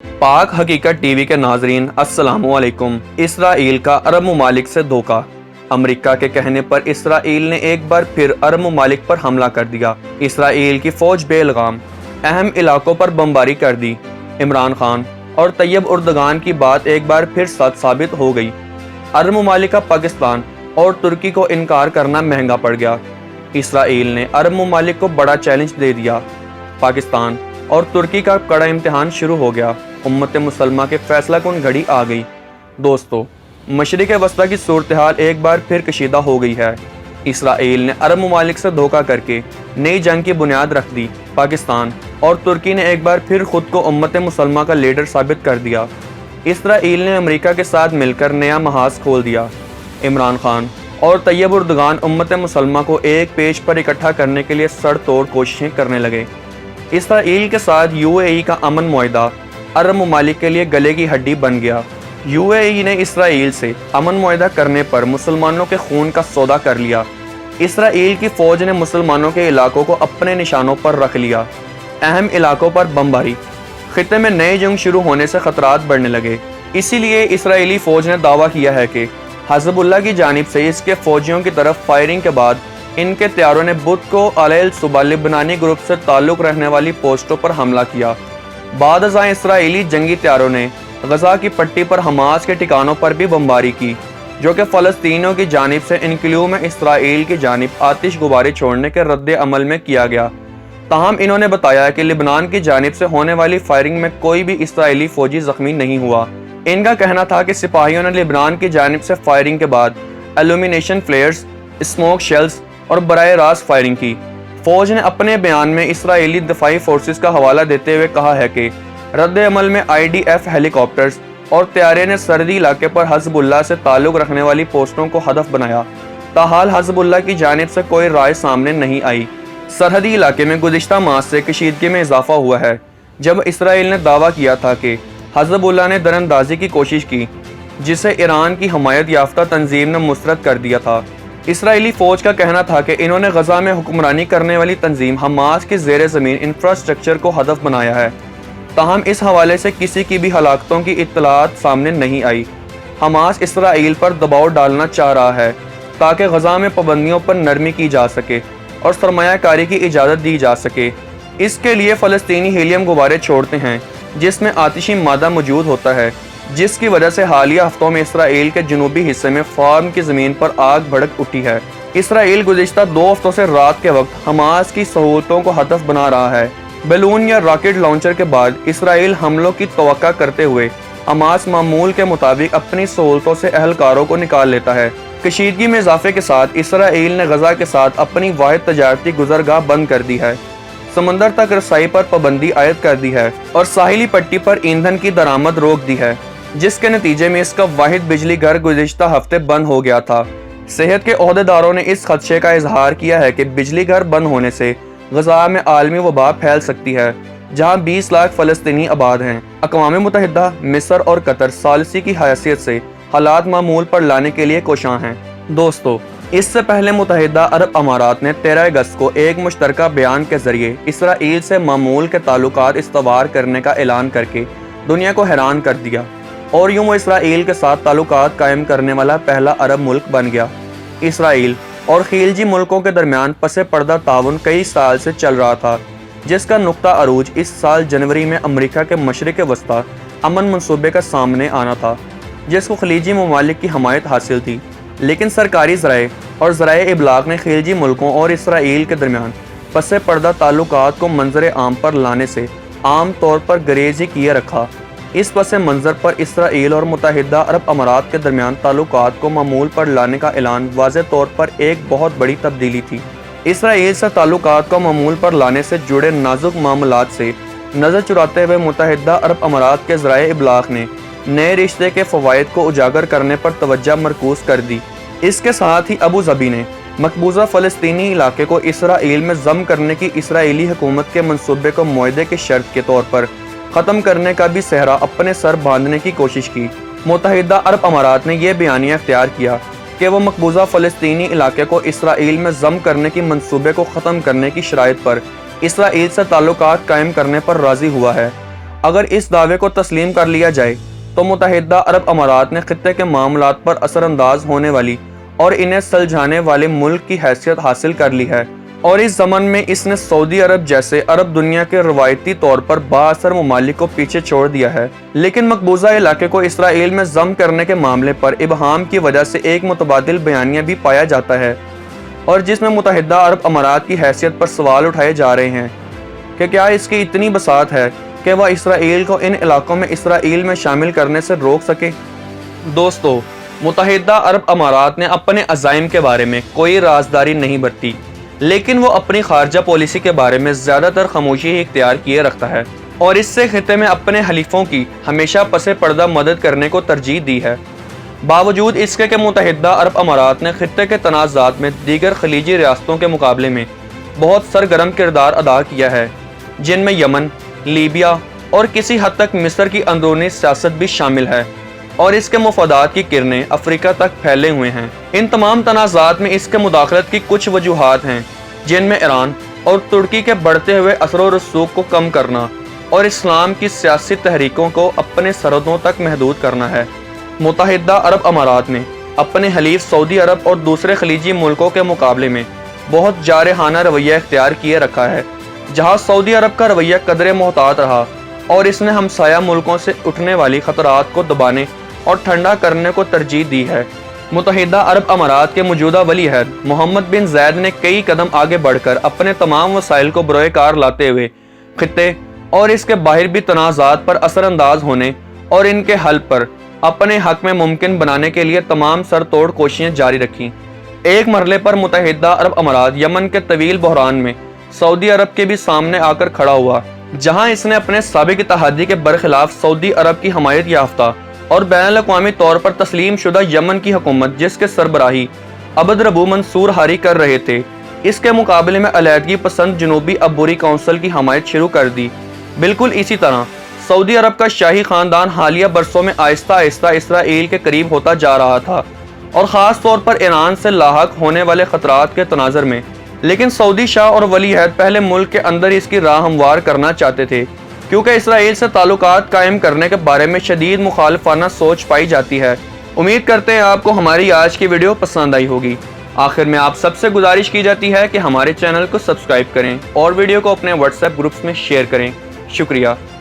पाक हकीकत टीवी के नाजरीन अस्सलाम वालेकुम। इसराइल का अरब ममालिक से धोखा। अमेरिका के कहने पर इसराइल ने एक बार फिर अरब ममालिक पर हमला कर दिया। इसराइल की फौज बेलगाम अहम इलाकों पर बमबारी कर दी। इमरान खान और तैयब उर्दगान की बात एक बार फिर सच साबित हो गई। अरब ममालिक का पाकिस्तान और तुर्की को इनकार करना महंगा पड़ गया। इसराइल ने अरब ममालिक को बड़ा चैलेंज दे दिया। पाकिस्तान और तुर्की का कड़ा इम्तिहान शुरू हो गया। उम्मत मुसलमा के फैसला कुन घड़ी आ गई। दोस्तों, मशरिक़ वस्ता की सूरत हाल एक बार फिर कशीदा हो गई है। इसराइल ने अरब ममालिक से धोखा करके नई जंग की बुनियाद रख दी। पाकिस्तान और तुर्की ने एक बार फिर खुद को उम्मत मुसलमा का लीडर साबित कर दिया। इसराइल ने अमेरिका के साथ मिलकर नया महाज खोल दिया। इमरान खान और तैयब उर्दगान उम्मत मुसलमा को एक पेज पर इकट्ठा करने के लिए सर तोड़ कोशिशें करने लगे। इसराइल के साथ यूएई का अमन मुआहदा अरब ममालिक के लिए गले की हड्डी बन गया। यूएई ने इसराइल से अमन मुआहदा करने पर मुसलमानों के खून का सौदा कर लिया। इसराइल की फौज ने मुसलमानों के इलाकों को अपने निशानों पर रख लिया। अहम इलाकों पर बमबारी। खित्ते में नई जंग शुरू होने से खतरात बढ़ने लगे। इसीलिए इसराइली फौज ने दावा किया है कि हिज़्बुल्लाह की जानिब से इसके फौजियों की तरफ फायरिंग के बाद इनके तैयारों ने बुध को अल-सुबह लिबनानी ग्रुप से ताल्लुक़ रखने वाली पोस्टों पर हमला किया। बाद अज़ां इसराइली जंगी तैयारों ने गज़ा की पट्टी पर हमास के ठिकानों पर भी बमबारी की, जो कि फ़लस्तीनियों की जानिब से इनक्लू में इसराइल की जानिब आतिश गुबारी छोड़ने के रद्द अमल में किया गया। ताहम इन्होंने बताया कि लिबनान की जानिब से होने वाली फायरिंग में कोई भी इसराइली फौजी ज़ख्मी नहीं हुआ। इनका कहना था कि सिपाहियों ने लिबनान की जानिब से फायरिंग के बाद एल्यूमिनेशन फ्लेयर्स, स्मोक शेल्स और बराह रास्त फायरिंग की। फौज ने अपने बयान में इसराइली दफाई फोर्सेस का हवाला देते हुए कहा है कि रद्द अमल में IDF हेलीकॉप्टर्स और तैयारे ने सरहदी इलाके पर हिज़्बुल्लाह से ताल्लुक़ रखने वाली पोस्टों को हदफ बनाया। ताहाल हिज़्बुल्लाह की जानिब से कोई राय सामने नहीं आई। सरहदी इलाके में गुज़िश्ता माह से कशीदगी में इजाफा हुआ है, जब इसराइल ने दावा किया था कि हिज़्बुल्लाह ने दरअंदाजी की कोशिश की, जिसे ईरान की हमायत याफ्ता तंजीम ने मुस्तरद कर दिया था। इसराइली फ़ौज का कहना था कि इन्होंने गज़ा में हुक्मरानी करने वाली तंजीम हमास के ज़ेर ज़मीन इंफ्रास्ट्रक्चर को हदफ बनाया है। ताहम इस हवाले से किसी की भी हलाकतों की इत्तलात सामने नहीं आई। हमास इसराइल पर दबाव डालना चाह रहा है ताकि गज़ा में पाबंदियों पर नरमी की जा सके और सरमायाकारी की इजाज़त दी जा सके। इसके लिए फ़लस्तीनी हीलियम गुब्बारे छोड़ते हैं, जिसमें आतिशी मादा मौजूद होता है, जिसकी वजह से हालिया हफ्तों में इसराइल के जनूबी हिस्से में फार्म की ज़मीन पर आग भड़क उठी है। इसराइल गुज़िश्ता 2 हफ्तों से रात के वक्त हमास की सहूलतों को हदफ बना रहा है। बैलून या रॉकेट लॉन्चर के बाद इसराइल हमलों की तवक्का करते हुए हमास मामूल के मुताबिक अपनी सहूलतों से अहलकारों को निकाल लेता है। कशीदगी में इजाफे के साथ इसराइल ने गज़ा के साथ अपनी वाहिद तजारती गुजरगाह बंद कर दी है, समंदर तक रसाई पर पाबंदी आयद कर दी है और साहिली पट्टी पर ईंधन की दरामद रोक दी है, जिसके नतीजे में इसका वाहिद बिजली घर गुज़िश्ता हफ्ते बंद हो गया था। सेहत के ओहदेदारों ने इस खदशे का इजहार किया है कि बिजली घर बंद होने से गज़ा में आलमी वबा फैल सकती है, जहां 20 लाख फ़लस्तीनी आबाद हैं। अक़वाम मुत्तहिदा, मिस्र और कतर सालिसी की हैसियत से हालात मामूल पर लाने के लिए कोशां हैं। दोस्तों, इससे पहले मुत्तहिदा अरब अमारात ने 13 अगस्त को एक मुश्तरका बयान के जरिए इसराइल से मामूल के ताल्लुकात इस्तवार करने का ऐलान करके दुनिया को हैरान कर दिया और यूं वो इसराइल के साथ ताल्लुकात कायम करने वाला पहला अरब मुल्क बन गया। इसराइल और खिलजी मुल्कों के दरमियान पसे पर्दा ताउन कई साल से चल रहा था, जिसका नुक्ता अरूज इस साल जनवरी में अमेरिका के मशरिक़ वस्ता अमन मंसूबे का सामने आना था, जिसको खलीजी ममालिक की हमायत हासिल थी। लेकिन सरकारी ज़राए और ज़राए इबलाग ने खिलजी मुल्कों और इसराइल के दरमियान पसे पर्दा ताल्लुकात को मंजर आम पर लाने से आम तौर पर गरेज ही किए रखा। इस पस मंज़र पर इसराइल और मुत्तहिदा अरब अमारात के दरमियान ताल्लुकात को मामूल पर लाने का ऐलान वाज़े तौर पर एक बहुत बड़ी तब्दीली थी। इसराइल से ताल्लुकात को मामूल पर लाने से जुड़े नाजुक मामलात से नज़र चुराते हुए मुत्तहिदा अरब अमारात के ज़राए इबलाग ने नए रिश्ते के फ़वाइद को उजागर करने पर तवज्जो मरकूज़ कर दी। इसके साथ ही अबू ज़बी ने मकबूजा फ़लस्तीनी इलाके को इसराइल में ज़म करने की इसराइली हुकूमत के मंसूबे को मुआहदे की शर्त के तौर पर ख़त्म करने का भी सहरा अपने सर बांधने की कोशिश की। मुत्तहिदा अरब अमारात ने यह बयानिया अख्तियार किया कि वह मकबूजा फ़लस्तीनी इलाके को इसराइल में ज़म करने की मंसूबे को ख़त्म करने की शराइत पर इसराइल से ताल्लुकात कायम करने पर राज़ी हुआ है। اگر اس دعوے کو تسلیم کر لیا جائے تو متحدہ عرب امارات نے خطے کے معاملات پر اثر انداز ہونے والی اور انہیں سلجھانے والے ملک کی حیثیت حاصل کر لی ہے، اور اس ضمن میں اس نے سعودی عرب جیسے عرب دنیا کے روایتی طور پر بااثر ممالک کو پیچھے چھوڑ دیا ہے۔ لیکن مقبوضہ علاقے کو اسرائیل میں ضم کرنے کے معاملے پر ابہام کی وجہ سے ایک متبادل بیانیہ بھی پایا جاتا ہے، اور جس میں متحدہ عرب امارات کی حیثیت پر سوال اٹھائے جا رہے ہیں کہ کیا اس کی اتنی بساط ہے کہ وہ اسرائیل کو ان علاقوں میں اسرائیل میں شامل کرنے سے روک سکے۔ دوستو، متحدہ عرب امارات نے اپنے عزائم کے بارے میں کوئی رازداری نہیں برتی، لیکن وہ اپنی خارجہ پالیسی کے بارے میں زیادہ تر خاموشی ہی اختیار کیے رکھتا ہے، اور اس سے خطے میں اپنے حلیفوں کی ہمیشہ پس پردہ مدد کرنے کو ترجیح دی ہے۔ باوجود اس کے کہ متحدہ عرب امارات نے خطے کے تنازعات میں دیگر خلیجی ریاستوں کے مقابلے میں بہت سرگرم کردار ادا کیا ہے، جن میں یمن، لیبیا اور کسی حد تک مصر کی اندرونی سیاست بھی شامل ہے، اور اس کے مفادات کی کرنیں افریقہ تک پھیلے ہوئے ہیں۔ ان تمام تنازعات میں اس کے مداخلت کی کچھ وجوہات ہیں، جن میں ایران اور ترکی کے بڑھتے ہوئے اثر و رسوخ کو کم کرنا اور اسلام کی سیاسی تحریکوں کو اپنے سرحدوں تک محدود کرنا ہے۔ متحدہ عرب امارات نے اپنے حلیف سعودی عرب اور دوسرے خلیجی ملکوں کے مقابلے میں بہت جارحانہ رویہ اختیار کیے رکھا ہے، جہاں سعودی عرب کا رویہ قدرے محتاط رہا اور اس نے ہمسایہ ملکوں سے اٹھنے والی خطرات کو دبانے اور ٹھنڈا کرنے کو ترجیح دی ہے۔ متحدہ عرب امارات کے موجودہ ولی عہد محمد بن زید نے کئی قدم آگے بڑھ کر اپنے تمام وسائل کو بروئے کار لاتے ہوئے خطے اور اس کے باہر بھی تنازعات پر اثر انداز ہونے اور ان کے حل پر اپنے حق میں ممکن بنانے کے لیے تمام سر توڑ کوششیں جاری رکھیں۔ ایک مرحلے پر متحدہ عرب امارات یمن کے طویل بحران میں سعودی عرب کے بھی سامنے آ کر کھڑا ہوا، جہاں اس نے اپنے سابق اتحادی کے برخلاف سعودی عرب کی حمایت یافتہ اور بین الاقوامی طور پر تسلیم شدہ یمن کی حکومت، جس کے سربراہی عبد ربو منصور ہاری کر رہے تھے، اس کے مقابلے میں علیحدگی پسند جنوبی عبوری کونسل کی حمایت شروع کر دی۔ بالکل اسی طرح سعودی عرب کا شاہی خاندان حالیہ برسوں میں آہستہ آہستہ اسرائیل کے قریب ہوتا جا رہا تھا، اور خاص طور پر ایران سے لاحق ہونے والے خطرات کے تناظر میں۔ لیکن سعودی شاہ اور ولی عہد پہلے ملک کے اندر اس کی راہ ہموار کرنا چاہتے تھے، کیونکہ اسرائیل سے تعلقات قائم کرنے کے بارے میں شدید مخالفانہ سوچ پائی جاتی ہے۔ امید کرتے ہیں آپ کو ہماری آج کی ویڈیو پسند آئی ہوگی۔ آخر میں آپ سب سے گزارش کی جاتی ہے کہ ہمارے چینل کو سبسکرائب کریں اور ویڈیو کو اپنے واٹس ایپ گروپس میں شیئر کریں۔ شکریہ۔